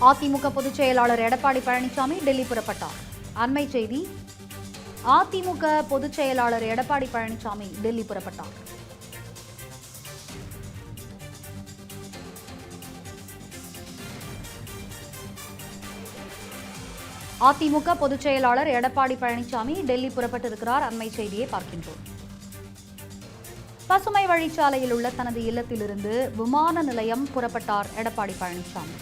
அதிமுக பொதுச் செயலாளர் எடப்பாடி பழனிசாமி டெல்லி புறப்பட்டார். அண்மை செய்தி. அதிமுக பொதுச் செயலாளர் எடப்பாடி பழனிசாமி டெல்லி புறப்பட்டார். அதிமுக பொதுச் செயலாளர் எடப்பாடி பழனிசாமி டெல்லி புறப்பட்டிருக்கிறார். அண்மை செய்தியை பார்க்கின்றோம். பசுமை வழிச்சாலையில் உள்ள தனது இல்லத்திலிருந்து விமான நிலையம் புறப்பட்டார் எடப்பாடி பழனிசாமி.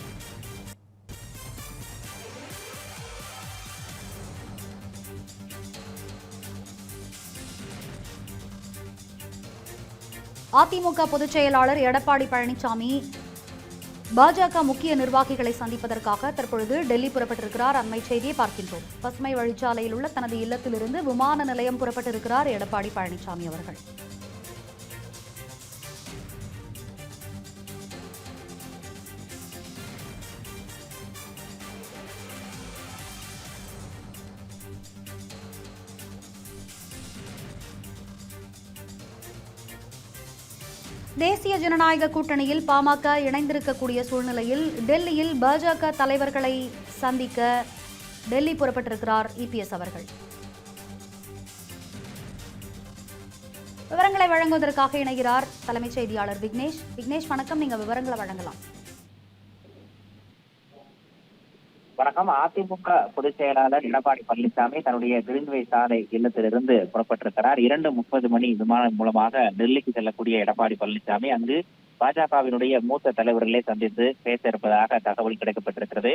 அதிமுக பொதுச் செயலாளர் எடப்பாடி பழனிசாமி பாஜக முக்கிய நிர்வாகிகளை சந்திப்பதற்காக தற்பொழுது டெல்லி புறப்பட்டிருக்கிறார். அண்மை செய்தியை பார்க்கின்றோம். பசுமை வழிச்சாலையில் உள்ள தனது இல்லத்திலிருந்து விமான நிலையம் புறப்பட்டிருக்கிறார் எடப்பாடி பழனிசாமி அவர்கள். தேசிய ஜனநாயக கூட்டணியில் பாமக இணைந்திருக்கக்கூடிய சூழ்நிலையில் டெல்லியில் பாஜக தலைவர்களை சந்திக்க டெல்லி புறப்பட்டிருக்கிறார் இபிஎஸ் அவர்கள். விவரங்களை வழங்குவதற்காக இணைகிறார் தலைமைச் செய்தியாளர் விக்னேஷ். விக்னேஷ், வணக்கம். நீங்க விவரங்களை வழங்கலாம். வணக்கம். அதிமுக பொதுச் செயலாளர் எடப்பாடி பழனிசாமி தன்னுடைய கிரீன்வே சாலை இல்லத்திலிருந்து புறப்பட்டிருக்கிறார். 2:30 மணி விமானம் மூலமாக டெல்லிக்கு செல்லக்கூடிய எடப்பாடி பழனிசாமி அங்கு பாஜகவினுடைய மூத்த தலைவர்களை சந்தித்து பேச இருப்பதாக தகவல் கிடைக்கப்பட்டிருக்கிறது.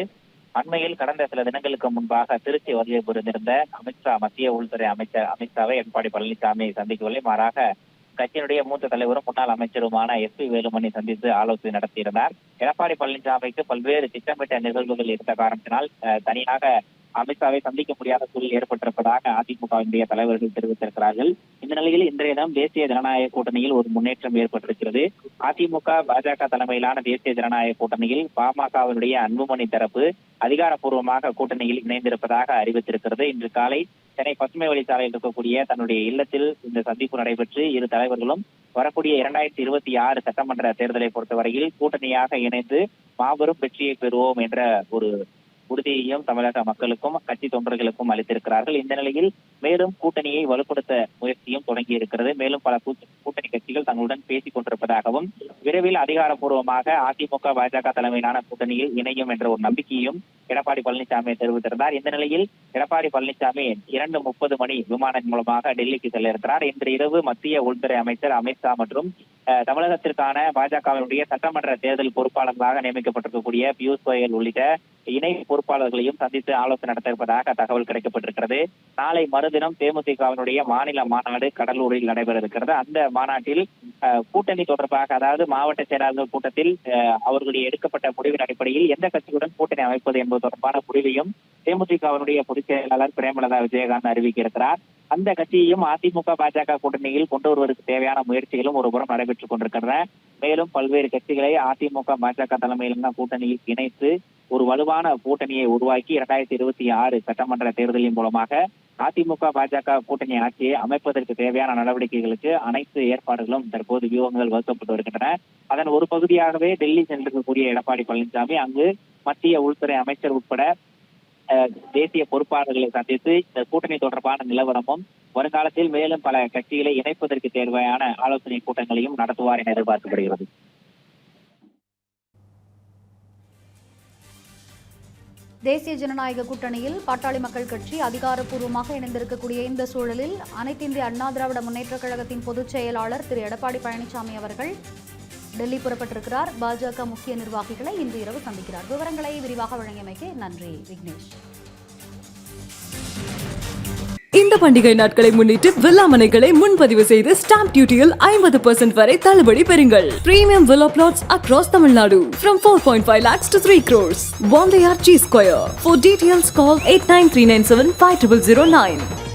அண்மையில் கடந்த சில தினங்களுக்கு முன்பாக திருச்சி வருகை புரிந்திருந்த அமித்ஷா, மத்திய உள்துறை அமைச்சர் அமித்ஷாவை எடப்பாடி பழனிசாமி சந்திக்கவில்லை. மாறாக கட்சியினுடைய மூத்த தலைவரும் முன்னாள் அமைச்சருமான எஸ்.பி. வேலுமணி சந்தித்து ஆலோசனை நடத்தியிருந்தார். எடப்பாடி பழனிசாமிக்கு பல்வேறு திட்டமிட்ட நிகழ்வுகள் இருந்த காரணத்தினால் தனியாக அமித்ஷாவை சந்திக்க முடியாத சூழல் ஏற்பட்டிருப்பதாக அதிமுகவினுடைய தலைவர்கள் தெரிவித்திருக்கிறார்கள். இந்த நிலையில் இன்றைய தினம் தேசிய ஜனநாயக கூட்டணியில் ஒரு முன்னேற்றம் ஏற்பட்டிருக்கிறது. அதிமுக பாஜக தலைமையிலான தேசிய ஜனநாயக கூட்டணியில் பாமகவினுடைய அன்புமணி தரப்பு அதிகாரப்பூர்வமாக கூட்டணியில் இணைந்திருப்பதாக அறிவித்திருக்கிறது. இன்று காலை சென்னை பசுமை வழிச்சாலையில் இருக்கக்கூடிய தன்னுடைய இல்லத்தில் இந்த சந்திப்பு நடைபெற்று இரு தலைவர்களும் வரக்கூடிய 2026 சட்டமன்ற தேர்தலை பொறுத்தவரையில் கூட்டணியாக இணைந்து மாபெரும் வெற்றியை பெறுவோம் என்ற ஒரு உறுதியையும் தமிழக மக்களுக்கும் கட்சி தொண்டர்களுக்கும் அளித்திருக்கிறார்கள். இந்த நிலையில் மேலும் கூட்டணியை வலுப்படுத்த முயற்சியும் தொடங்கி இருக்கிறது. மேலும் பல கூட்டணி கட்சிகள் தங்களுடன் பேசிக் கொண்டிருப்பதாகவும் விரைவில் அதிகாரப்பூர்வமாக அதிமுக பாஜக தலைமையிலான கூட்டணியில் இணையும் என்ற ஒரு நம்பிக்கையும் எடப்பாடி பழனிசாமி தெரிவித்திருந்தார். இந்த நிலையில் எடப்பாடி பழனிசாமி 2:30 மணி விமானம் மூலமாக டெல்லிக்கு செல்ல இருக்கிறார். இன்று இரவு மத்திய உள்துறை அமைச்சர் அமித்ஷா மற்றும் தமிழகத்திற்கான பாஜகவினுடைய சட்டமன்ற தேர்தல் பொறுப்பாளர்களாக நியமிக்கப்பட்டிருக்கக்கூடிய பியூஷ் கோயல் உள்ளிட்ட இணை பொறுப்பாளர்களையும் சந்தித்து ஆலோசனை நடத்த இருப்பதாக தகவல் கிடைக்கப்பட்டிருக்கிறது. நாளை மறுதினம் தேமுதிகவினுடைய மாநில மாநாடு கடலூரில் நடைபெற இருக்கிறது. அந்த மாநாட்டில் கூட்டணி தொடர்பாக, அதாவது மாவட்ட செயலாளர்கள் கூட்டத்தில் அவர்களுடைய எடுக்கப்பட்ட முடிவின் அடிப்படையில் எந்த கட்சியுடன் கூட்டணி அமைப்பது என்பது தொடர்பான முடிவையும் தேமுதிகவினுடைய பொதுச் செயலாளர் பிரேமலதா விஜயகாந்த் அறிவிக்க இருக்கிறார். அந்த கட்சியையும் அதிமுக பாஜக கூட்டணியில் கொண்டு வருவதற்கு தேவையான முயற்சிகளும் ஒருபுறம் நடைபெற்றுக் கொண்டிருக்கின்றன. மேலும் பல்வேறு கட்சிகளை அதிமுக பாஜக தலைமையிலான கூட்டணியில் இணைத்து ஒரு வலுவான கூட்டணியை உருவாக்கி 2026 சட்டமன்ற தேர்தலின் மூலமாக அதிமுக பாஜக கூட்டணி ஆட்சியை அமைப்பதற்கு தேவையான நடவடிக்கைகளுக்கு அனைத்து ஏற்பாடுகளும் தற்போது வியூகங்கள் வகுக்கப்பட்டு வருகின்றன. அதன் ஒரு பகுதியாகவே டெல்லி சென்றிருக்கக்கூடிய எடப்பாடி பழனிசாமி அங்கு மத்திய உள்துறை அமைச்சர் உட்பட தேசிய பொறுப்பாளர்களை சந்தித்து இந்த கூட்டணி தொடர்பான நிலவரமும் வருங்காலத்தில் மேலும் பல கட்சிகளை இணைப்பதற்கு தேவையான ஆலோசனை கூட்டங்களையும் நடத்துவார் என எதிர்பார்க்கப்படுகிறது. தேசிய ஜனநாயக கூட்டணியில் பாட்டாளி மக்கள் கட்சி அதிகாரப்பூர்வமாக இணைந்திருக்கக்கூடிய இந்த சூழலில் அனைத்து இந்திய அண்ணா திராவிட முன்னேற்றக் கழகத்தின் பொதுச் செயலாளர் திரு எடப்பாடி பழனிசாமி அவர்கள் டெல்லி புறப்பட்டிருக்கிறார். பாஜக முக்கிய நிர்வாகிகளை இன்று இரவு சந்திக்கிறார். விவரங்களை விரிவாக வழங்கியமைக்கு நன்றி விக்னேஷ். இந்த பண்டிகை நாட்களை முன்னிட்டு வில்லா மனைகளை முன்பதிவு செய்து ஸ்டாம்ப் டியூட்டியில் 50% வரை தள்ளுபடி பெறுங்கள். Premium villa plots across Tamil Nadu from 4.5 lakhs to 3 crores. One G Square. For details call 8939750009.